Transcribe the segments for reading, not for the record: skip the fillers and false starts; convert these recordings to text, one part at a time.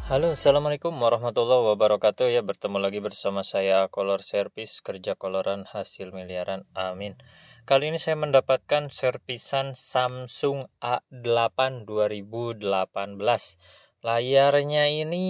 Halo, assalamualaikum warahmatullahi wabarakatuh. Ya, bertemu lagi bersama saya Kolor Servis, kerja koloran hasil miliaran, amin. Kali ini saya mendapatkan servisan Samsung A8 2018. Layarnya ini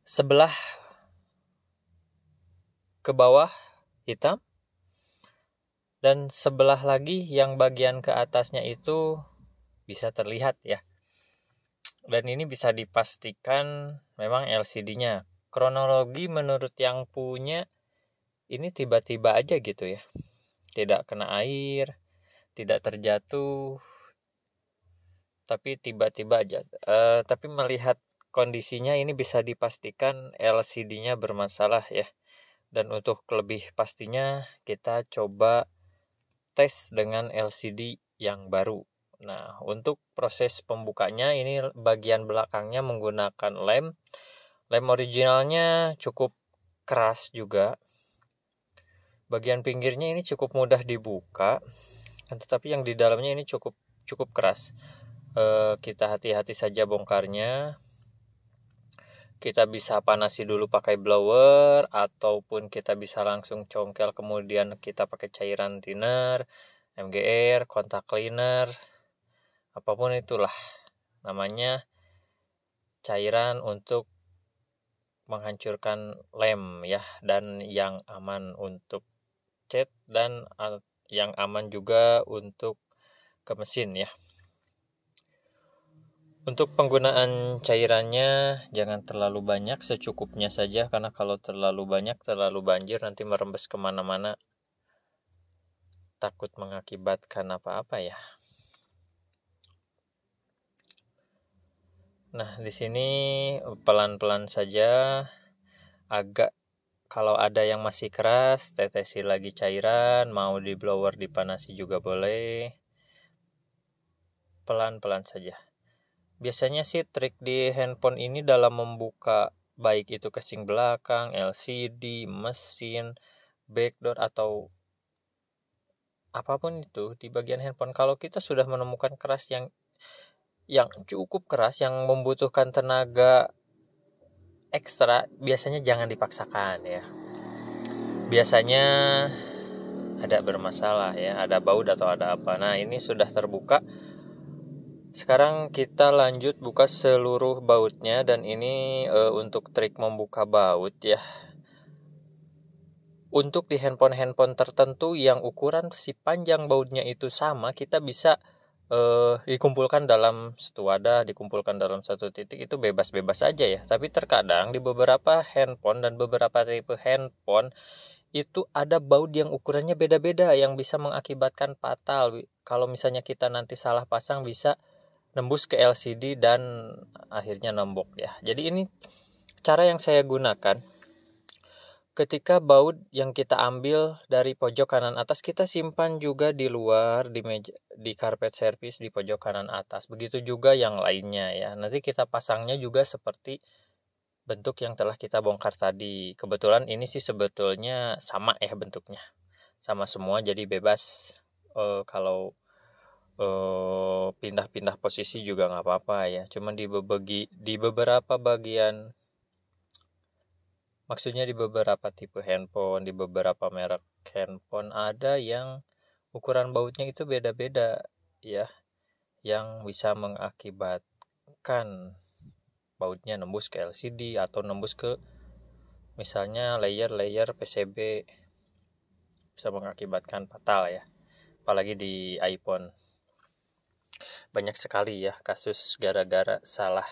sebelah ke bawah hitam, dan sebelah lagi yang bagian ke atasnya itu bisa terlihat ya. Dan ini bisa dipastikan memang LCD-nya. Kronologi menurut yang punya, ini tiba-tiba aja gitu ya. Tidak kena air, tidak terjatuh, tapi tiba-tiba aja. Tapi melihat kondisinya ini bisa dipastikan LCD-nya bermasalah ya. Dan untuk lebih pastinya kita coba tes dengan LCD yang baru. Nah, untuk proses pembukanya ini bagian belakangnya menggunakan lem. Lem originalnya cukup keras juga. Bagian pinggirnya ini cukup mudah dibuka, tetapi yang di dalamnya ini cukup keras. Kita hati-hati saja bongkarnya. Kita bisa panasi dulu pakai blower, ataupun kita bisa langsung congkel kemudian kita pakai cairan thinner, MGR, kontak cleaner, apapun itulah namanya, cairan untuk menghancurkan lem ya, dan yang aman untuk cat, dan yang aman juga untuk ke mesin ya. Untuk penggunaan cairannya jangan terlalu banyak, secukupnya saja, karena kalau terlalu banyak, terlalu banjir, nanti merembes kemana-mana, takut mengakibatkan apa-apa ya. Nah, di sini pelan-pelan saja, agak kalau ada yang masih keras, tetesi lagi cairan, mau di blower dipanasi juga boleh. Pelan-pelan saja. Biasanya sih trik di handphone ini dalam membuka, baik itu casing belakang, LCD, mesin, backdoor, atau apapun itu di bagian handphone, kalau kita sudah menemukan keras yang cukup keras, yang membutuhkan tenaga ekstra, biasanya jangan dipaksakan ya. Biasanya ada bermasalah ya, ada baut atau ada apa. Nah, ini sudah terbuka. Sekarang kita lanjut buka seluruh bautnya, dan ini untuk trik membuka baut ya. Untuk di handphone tertentu yang ukuran si panjang bautnya itu sama, kita bisa dikumpulkan dalam satu wadah, dikumpulkan dalam satu titik, itu bebas-bebas aja ya. Tapi terkadang di beberapa handphone dan beberapa tipe handphone itu ada baut yang ukurannya beda-beda, yang bisa mengakibatkan fatal. Kalau misalnya kita nanti salah pasang, bisa nembus ke LCD dan akhirnya nembok ya. Jadi ini cara yang saya gunakan. Ketika baut yang kita ambil dari pojok kanan atas, kita simpan juga di luar, di meja, di karpet servis di pojok kanan atas. Begitu juga yang lainnya ya. Nanti kita pasangnya juga seperti bentuk yang telah kita bongkar tadi. Kebetulan ini sih sebetulnya sama ya bentuknya, sama semua, jadi bebas. Kalau pindah-pindah posisi juga nggak apa-apa ya. Cuman di beberapa bagian, maksudnya di beberapa tipe handphone, di beberapa merek handphone, ada yang ukuran bautnya itu beda-beda ya, yang bisa mengakibatkan bautnya nembus ke LCD atau nembus ke misalnya layer PCB, bisa mengakibatkan fatal ya. Apalagi di iPhone banyak sekali ya kasus gara-gara salah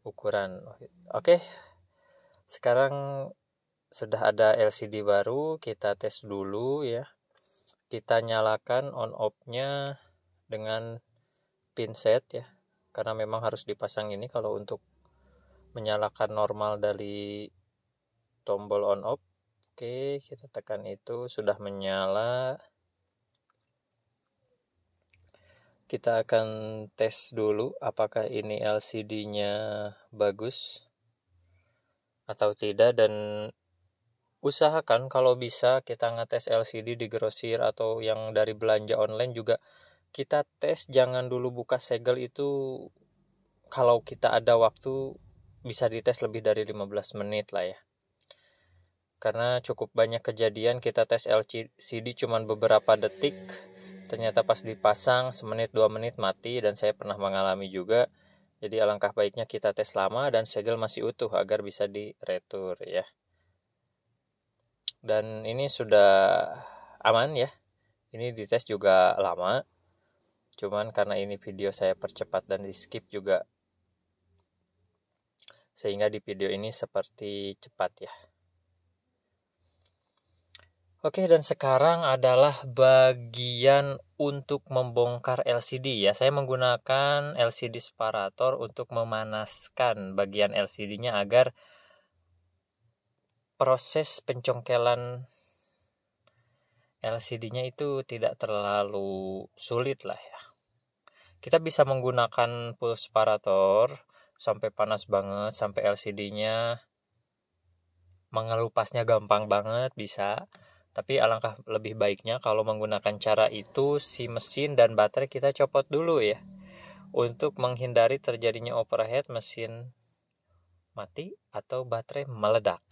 ukuran. Oke, sekarang sudah ada LCD baru, kita tes dulu ya. Kita nyalakan on off-nya dengan pinset ya, karena memang harus dipasang ini kalau untuk menyalakan normal dari tombol on off. Oke, kita tekan itu, sudah menyala. Kita akan tes dulu apakah ini LCD-nya bagus atau tidak, dan usahakan kalau bisa kita ngetes LCD di grosir atau yang dari belanja online juga, kita tes, jangan dulu buka segel itu kalau kita ada waktu bisa dites lebih dari 15 menit lah ya. Karena cukup banyak kejadian kita tes LCD cuman beberapa detik, ternyata pas dipasang semenit 2 menit mati, dan saya pernah mengalami juga. Jadi alangkah baiknya kita tes lama dan segel masih utuh agar bisa diretur ya. Dan ini sudah aman ya. Ini dites juga lama. Cuman karena ini video saya percepat dan di skip juga, sehingga di video ini seperti cepat ya. Oke, dan sekarang adalah bagian untuk membongkar LCD ya. Saya menggunakan LCD separator untuk memanaskan bagian LCD-nya agar proses pencongkelan LCD-nya itu tidak terlalu sulit lah ya. Kita bisa menggunakan full separator sampai panas banget, sampai LCD-nya mengelupasnya gampang banget bisa. Tapi alangkah lebih baiknya kalau menggunakan cara itu, si mesin dan baterai kita copot dulu ya, untuk menghindari terjadinya overheat, mesin mati atau baterai meledak.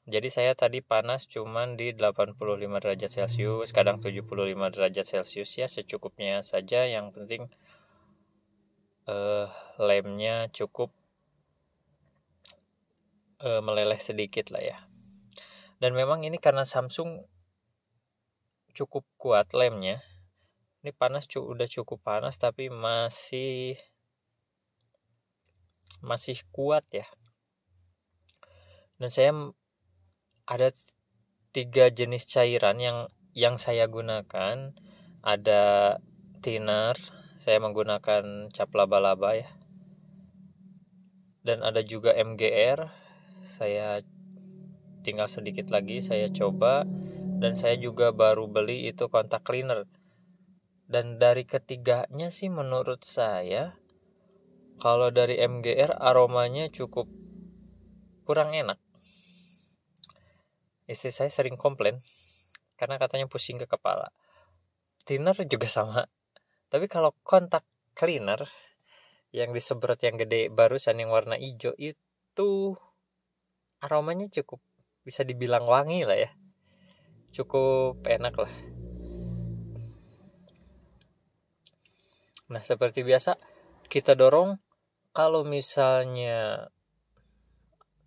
Jadi saya tadi panas cuman di 85 derajat Celcius, kadang 75 derajat Celcius ya, secukupnya saja. Yang penting lemnya cukup meleleh sedikit lah ya. Dan memang ini karena Samsung cukup kuat lemnya. Ini panas udah cukup panas tapi masih kuat ya. Dan saya ada 3 jenis cairan yang saya gunakan. Ada thinner, saya menggunakan cap laba-laba ya. Dan ada juga MGR, saya tinggal sedikit lagi saya coba. Dan saya juga baru beli itu kontak cleaner. Dan dari ketiganya sih menurut saya, kalau dari MGR aromanya cukup kurang enak. Istri saya sering komplain karena katanya pusing ke kepala. Thinner juga sama. Tapi kalau kontak cleaner yang disemprot yang gede barusan yang warna hijau itu aromanya cukup bisa dibilang wangi lah ya. Cukup enak lah. Nah, seperti biasa kita dorong. Kalau misalnya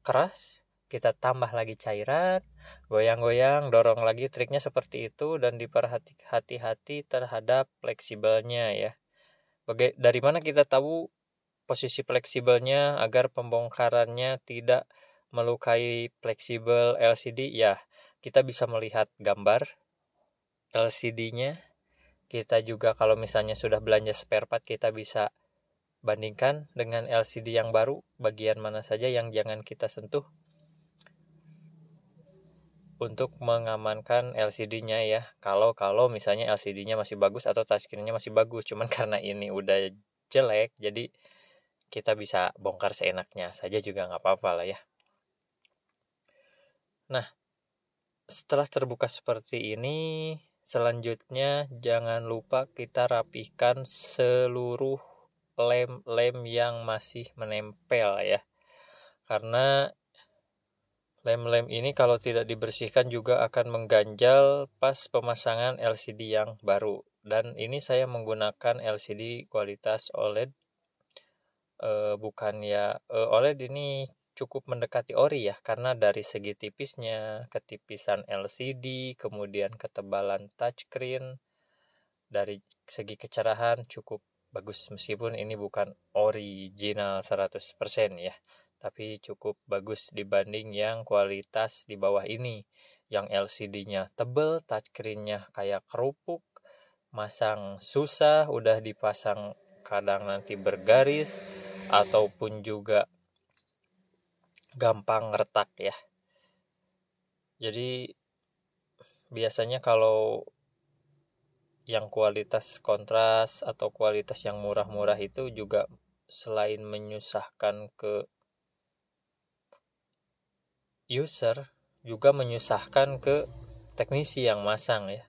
keras, kita tambah lagi cairan, goyang-goyang, dorong lagi. Triknya seperti itu, dan diperhati-hati terhadap fleksibelnya ya. Dari mana kita tahu posisi fleksibelnya agar pembongkarannya tidak melukai fleksibel LCD ya? Kita bisa melihat gambar LCD-nya. Kita juga kalau misalnya sudah belanja spare part, kita bisa bandingkan dengan LCD yang baru, bagian mana saja yang jangan kita sentuh untuk mengamankan LCD-nya ya. Kalau misalnya LCD-nya masih bagus atau touchscreen-nya masih bagus, cuman karena ini udah jelek, jadi kita bisa bongkar seenaknya saja juga nggak apa-apa lah ya. Nah, setelah terbuka seperti ini, selanjutnya jangan lupa kita rapihkan seluruh lem yang masih menempel ya. Karena lem-lem ini kalau tidak dibersihkan juga akan mengganjal pas pemasangan LCD yang baru. Dan ini saya menggunakan LCD kualitas OLED. OLED ini cukup mendekati ori ya, karena dari segi tipisnya, ketipisan LCD, kemudian ketebalan touchscreen, dari segi kecerahan cukup bagus, meskipun ini bukan original 100% ya, tapi cukup bagus dibanding yang kualitas di bawah ini, yang LCD-nya tebel, touchscreen-nya kayak kerupuk, masang susah, udah dipasang kadang nanti bergaris ataupun juga gampang retak ya. Jadi biasanya kalau yang kualitas kontras atau kualitas yang murah-murah itu juga selain menyusahkan ke user, juga menyusahkan ke teknisi yang masang ya.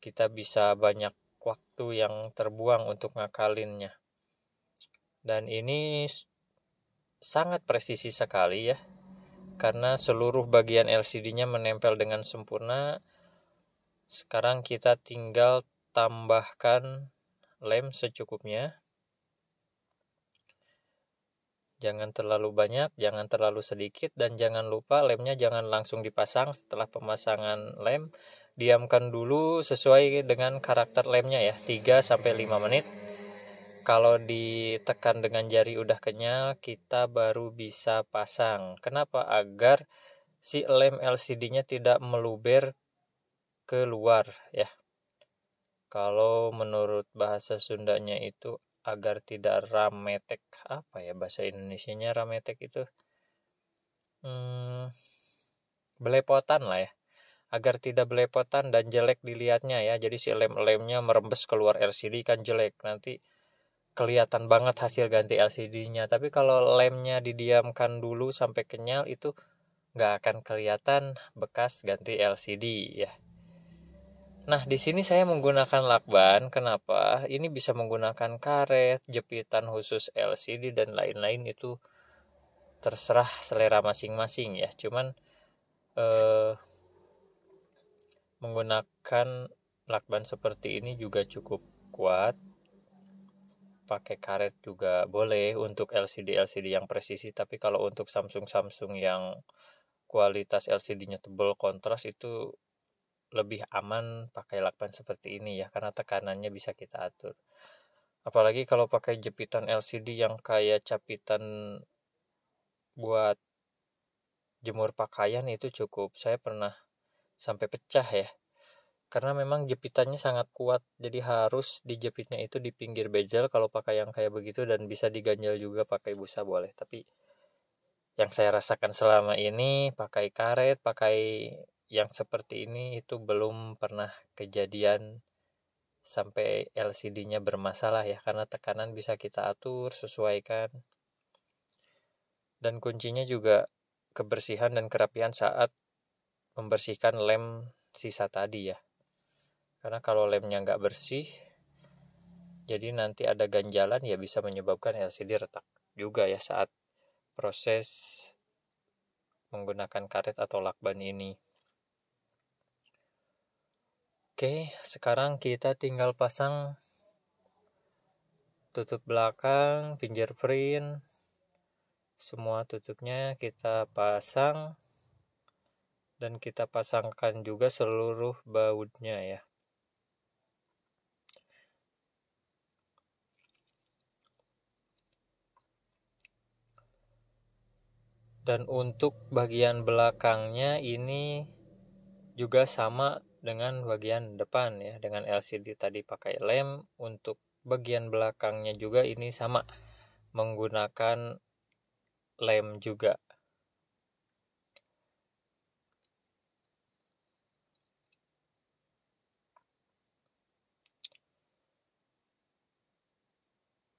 Kita bisa banyak waktu yang terbuang untuk ngakalinnya. Dan ini sangat presisi sekali ya, karena seluruh bagian LCD-nya menempel dengan sempurna. Sekarang kita tinggal tambahkan lem secukupnya. Jangan terlalu banyak, jangan terlalu sedikit, dan jangan lupa lemnya jangan langsung dipasang. Setelah pemasangan lem, diamkan dulu sesuai dengan karakter lemnya ya, 3-5 menit. Kalau ditekan dengan jari udah kenyal, kita baru bisa pasang. Kenapa? Agar si lem LCD-nya tidak meluber keluar ya. Kalau menurut bahasa Sundanya itu agar tidak rametek, apa ya bahasa Indonesianya rametek itu? Belepotan lah ya. Agar tidak belepotan dan jelek dilihatnya ya. Jadi si lem-lemnya merembes keluar LCD kan jelek. Nanti kelihatan banget hasil ganti LCD-nya. Tapi kalau lemnya didiamkan dulu sampai kenyal, itu nggak akan kelihatan bekas ganti LCD ya. Nah, di sini saya menggunakan lakban. Kenapa? Ini bisa menggunakan karet, jepitan khusus LCD dan lain-lain, itu terserah selera masing-masing ya. Cuman menggunakan lakban seperti ini juga cukup kuat. Pakai karet juga boleh untuk LCD yang presisi, tapi kalau untuk Samsung yang kualitas LCD-nya tebal kontras, itu lebih aman pakai lakban seperti ini ya, karena tekanannya bisa kita atur. Apalagi kalau pakai jepitan LCD yang kayak capitan buat jemur pakaian, itu cukup, saya pernah sampai pecah ya, karena memang jepitannya sangat kuat. Jadi harus dijepitnya itu di pinggir bezel kalau pakai yang kayak begitu, dan bisa diganjal juga pakai busa boleh. Tapi yang saya rasakan selama ini pakai karet, pakai yang seperti ini, itu belum pernah kejadian sampai LCD-nya bermasalah ya, karena tekanan bisa kita atur, sesuaikan. Dan kuncinya juga kebersihan dan kerapihan saat membersihkan lem sisa tadi ya. Karena kalau lemnya nggak bersih, jadi nanti ada ganjalan ya, bisa menyebabkan LCD retak juga ya saat proses menggunakan karet atau lakban ini. Oke, sekarang kita tinggal pasang tutup belakang, fingerprint, semua tutupnya kita pasang, dan kita pasangkan juga seluruh bautnya ya. Dan untuk bagian belakangnya ini juga sama dengan bagian depan ya, dengan LCD tadi pakai lem. Untuk bagian belakangnya juga ini sama, menggunakan lem juga.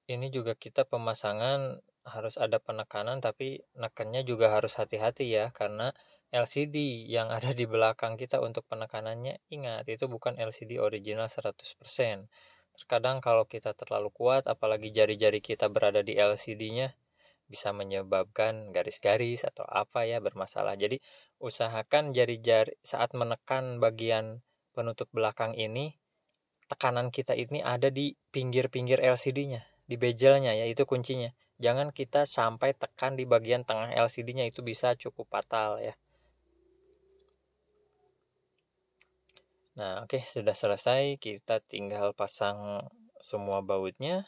Ini juga kita pemasangan harus ada penekanan, tapi nekannya juga harus hati-hati ya, karena LCD yang ada di belakang kita untuk penekanannya, ingat itu bukan LCD original 100%. Terkadang kalau kita terlalu kuat, apalagi jari-jari kita berada di LCD-nya, bisa menyebabkan garis-garis atau apa ya bermasalah. Jadi usahakan jari-jari saat menekan bagian penutup belakang ini, tekanan kita ini ada di pinggir-pinggir LCD-nya, di bezelnya ya, itu kuncinya. Jangan kita sampai tekan di bagian tengah LCD-nya, itu bisa cukup fatal ya. Nah, oke, sudah selesai. Kita tinggal pasang semua bautnya.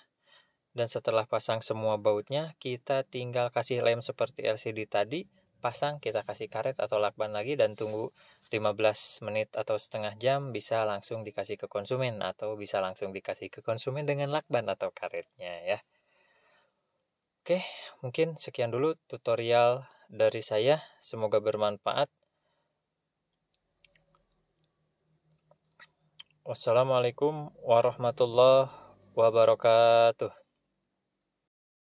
Dan setelah pasang semua bautnya, kita tinggal kasih lem seperti LCD tadi. Pasang, kita kasih karet atau lakban lagi, dan tunggu 15 menit atau setengah jam, bisa langsung dikasih ke konsumen, atau bisa langsung dikasih ke konsumen dengan lakban atau karetnya ya. Oke, mungkin sekian dulu tutorial dari saya, semoga bermanfaat. Wassalamualaikum warahmatullahi wabarakatuh.